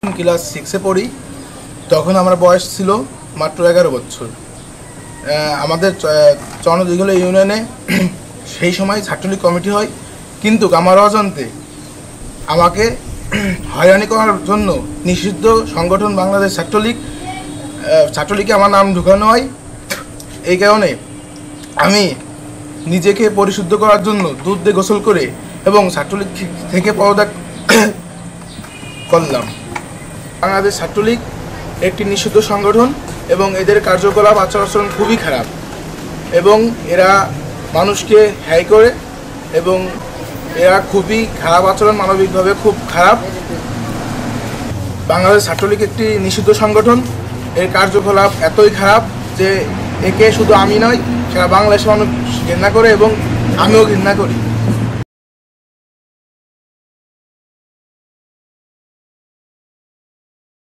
Class 6-এ পড়ি। তখন আমার বয়স ছিল মাত্র 11 বছর। আমাদের চরণদিঘল ইউনিয়নে সেই সময় ছাত্রলীগ কমিটি হয়, কিন্তু আমার অজান্তে আমাকে হয়রানি করার জন্য নিষিদ্ধ সংগঠন বাংলাদেশ ছাত্রলীগে আমার নাম ঢুকানো হয়। এই কারণে আমি নিজেকে পরিশুদ্ধ করার জন্য দুধ দিয়ে গোসল করে এবং ছাত্রলীগ থেকে পদত্যাগ করলাম। বাংলাদেশ ছাত্রলীগ একটি নিষিদ্ধ সংগঠন এবং এদের কার্যকলাপ আচরণ খুবই খারাপ এবং এরা মানুষকে হ্যায় করে এবং এরা খুবই খারাপ আচরণ, মানবিকভাবে খুব খারাপ। বাংলাদেশ ছাত্রলীগ একটি নিষিদ্ধ সংগঠন, এর কার্যকলাপ এতই খারাপ যে একে শুধু আমি নয়, সারা বাংলাদেশের মানুষ ঘৃণা করে এবং আমিও ঘৃণা করি।